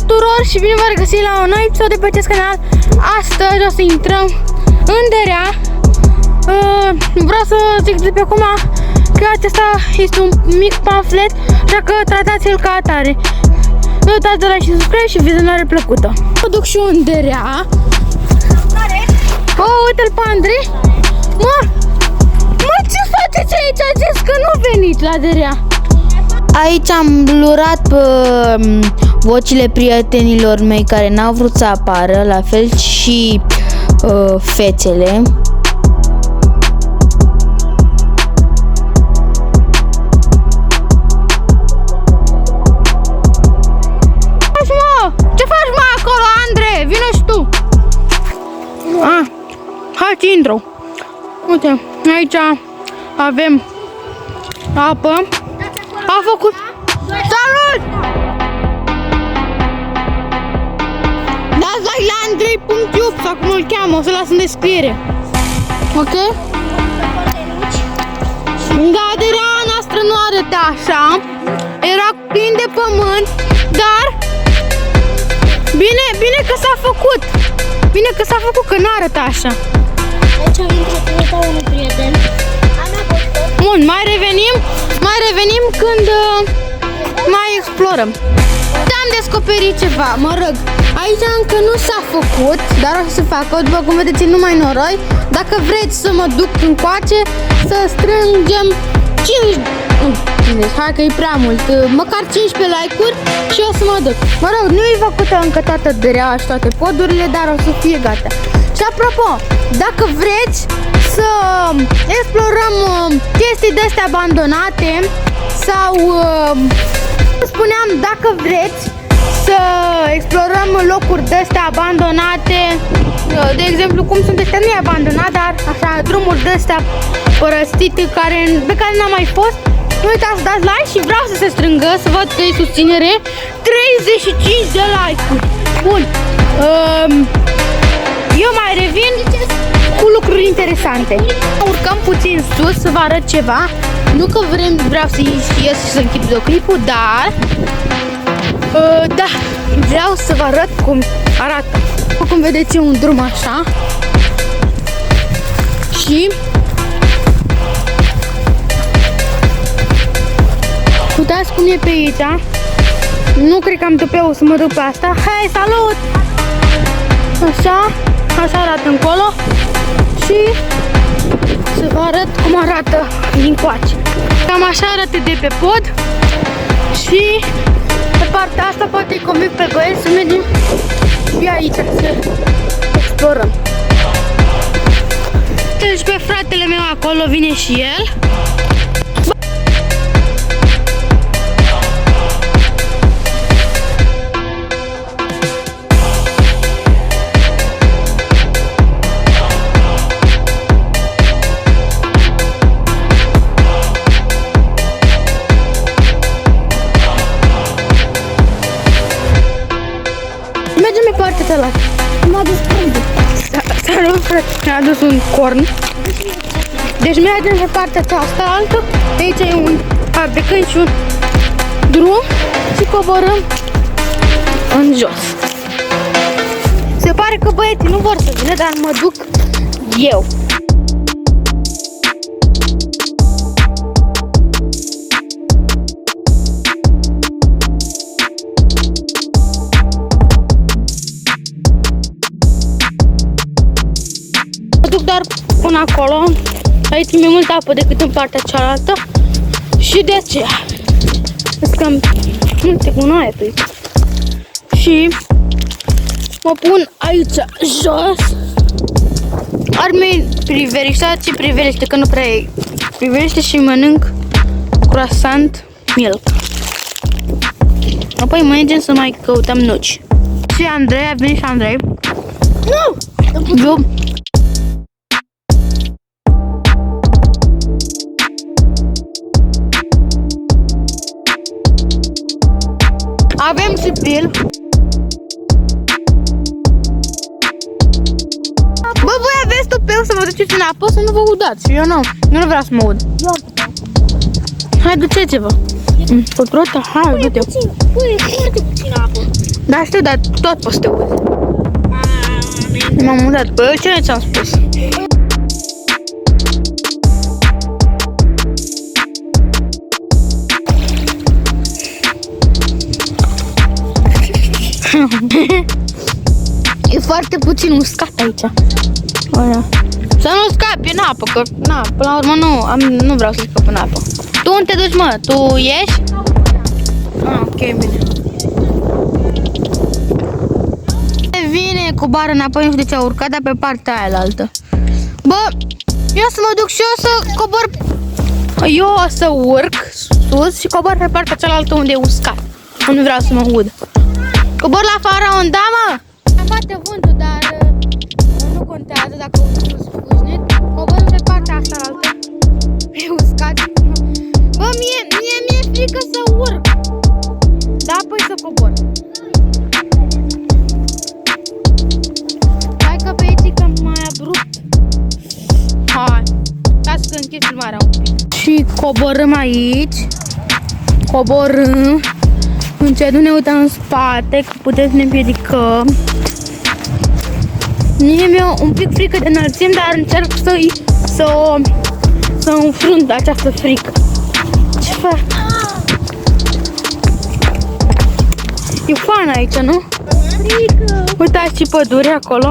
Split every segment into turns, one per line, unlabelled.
tuturor și bine v-am regăsit la un nou episod de pe acest canal. Astăzi o să intrăm în Derea. Vreau să zic de pe acum că acesta este un mic pamflet, așa că tratați-l ca atare. Nu uitați de like și subscribe și vizionare plăcută. Mă duc și eu în Derea. Oh, uite-l pe Andrei. Mă, ce faceți aici? A zis că nu veniți la Derea. Aici am blurat pe vocile prietenilor mei care n-au vrut să apară, la fel și fețele. Ce faci, mă, acolo, Andrei? Vino și tu. Hai, intru. Uite, aici avem apă. A făcut. Salut! Dați like la Andrei.iub sau cum îl cheamă, o să las în descriere. Ok? Da, Derea noastră nu arăta așa. Era plin de pământ, dar bine că s-a făcut. Bine că s-a făcut, că nu arăta așa.
Aici am intrat cu unul prieten.
Bun, mai revenim când mai explorăm. Am descoperit ceva, mă rog. Aici încă nu s-a făcut, dar o să se facă, după cum vedeți, numai noroi. Dacă vreți să mă duc încoace, să strângem 5, hai că e prea mult, măcar 15 like-uri și o să mă duc. Mă rog, nu e făcută încă toată Dereaua și toate podurile, dar o să fie gata. Și apropo, dacă vreți să explorăm chestii de-astea abandonate sau spuneam, dacă vreți să explorăm locuri de-astea abandonate, de exemplu cum sunt ăștia, nu e abandonat, dar așa drumuri de-astea părăsite pe care n-am mai fost, nu uitați să dați like și vreau să se strângă, să văd că e susținere, 35 de like-uri. Bun, eu mai revin cu lucruri interesante. Urcăm puțin sus să vă arăt ceva. Nu că vreau să ies și să închid videoclipul, dar da, vreau să vă arăt cum arată. Cum vedeți, e un drum așa. Și uitați cum e pe aici. Nu cred că am tupeu să mă duc pe asta. Hai, salut! Așa arată încolo. Și să vă arăt cum arată din coace. Cam așa arată de pe pod. Și pe partea asta poate-i convic pe băieți să mergem și aici să explorăm. Deci pe fratele meu acolo vine și el.
M-a adus cornul.
Salut, frate, mi-a adus un corn. Deci mergem pe partea aceasta altă. Aici e un fabricant și un drum și coborâm în jos. Se pare că băieții nu vor să vină, dar mă duc eu. Dar până acolo, aici e mai multă apă decât în partea cealaltă și de aceea sunt cam multe gunoaie pe aici. Și mă pun aici jos. Armei priveliștea, ce priveliște, că nu prea e priveliște și mănânc croissant milk. Apoi mergem să mai căutăm nuci. Și Andrei, a venit și Andrei.
Nu!
Eu avem și pil. Bă, voi aveți tupeu să vă duceți în apă, să nu vă udați. Eu nu vreau să mă ud. Hai, duceți-vă. Cu trota? Hai, du-te.
Pune foarte puțin apă.
Da, știu, dar tot poți să te uzi. M-am mutat. Bă, ce ți-am spus? E foarte puțin uscat aici. Oia. Să nu scapi în apă, că na, până la urmă nu vreau să scap în apă. Tu unde te duci, mă? Tu ieși? Ah, ok, bine. Vine coboară înapoi, nu știu de ce a urcat, dar pe partea aia la altă. Bă, eu să mă duc și eu să cobor. Eu o să urc sus și cobor pe partea cealaltă unde e uscat. Nu vreau să mă ud. Cobor la faraon, da, mă? Am bate vântul, dar nu contează dacă urc sfâșnit. Cobor pe partea asta la altă. E uscat. Bă, mie frică să urc. Da, păi să cobor. Hai că pe aici e cam mai abrupt. Hai, ca să închid filmarea un pic. Și coborâm aici. Coborâm. Încet nu ne uităm în spate, că putem să ne împiedicăm. Mie mi-e un pic frică de înălțimi, dar încerc să înfrunt această frică. Ce fac? E fan aici, nu?
Frică!
Uitați și pădure acolo.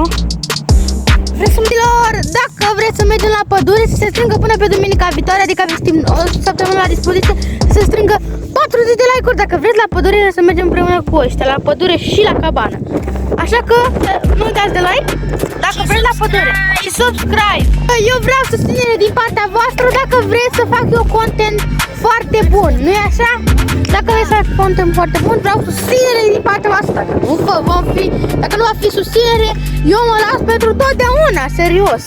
Vreților, dacă vreți să mergem la pădure, să se strângă până pe duminica viitoare, adică aveți timp o săptămână la dispoziție, să se strângă 40 de like-uri dacă vreți la pădure, să mergem împreună cu ăștia, la pădure și la cabană. Așa că nu uitați de like dacă vreți la pădure și subscribe. Eu vreau susținere din partea voastră dacă vreți să fac eu content foarte bun, nu-i așa? Dacă vreți să fac content foarte bun, vreau susținere din partea voastră. Dacă nu va fi susținere, eu mă las pentru totdeauna, serios.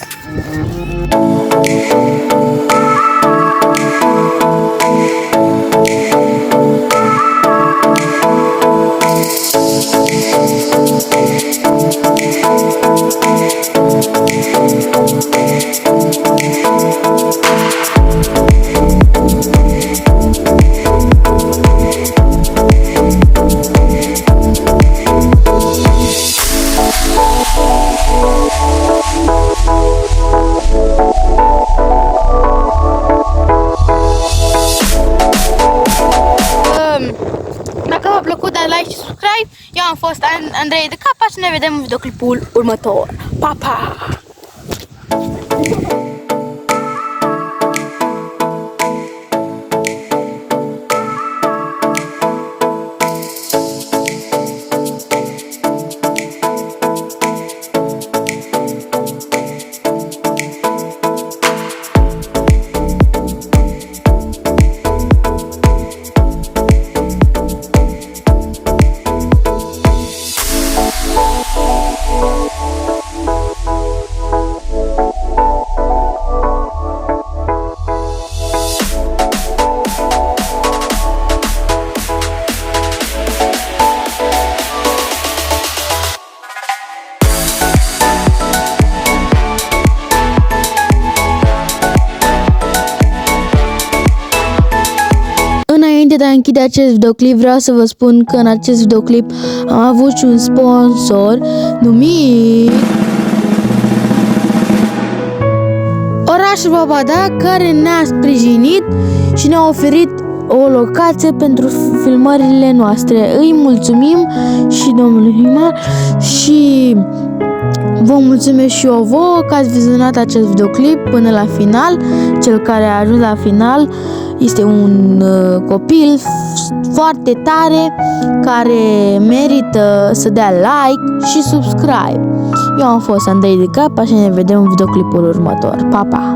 Dacă v-a plăcut, dați like și subscribe. Eu am fost Andrei de Capa și ne vedem în videoclipul următor. Pa, pa! Înainte de a închide acest videoclip, vreau să vă spun că în acest videoclip am avut și un sponsor numit Orașul Babada, care ne-a sprijinit și ne-a oferit o locație pentru filmările noastre. Îi mulțumim și domnului primar și vă mulțumesc și eu vouă că ați vizionat acest videoclip până la final. Cel care a ajuns la final este un copil foarte tare care merită să dea like și subscribe. Eu am fost Andrei de Capa și ne vedem în videoclipul următor. Pa, pa!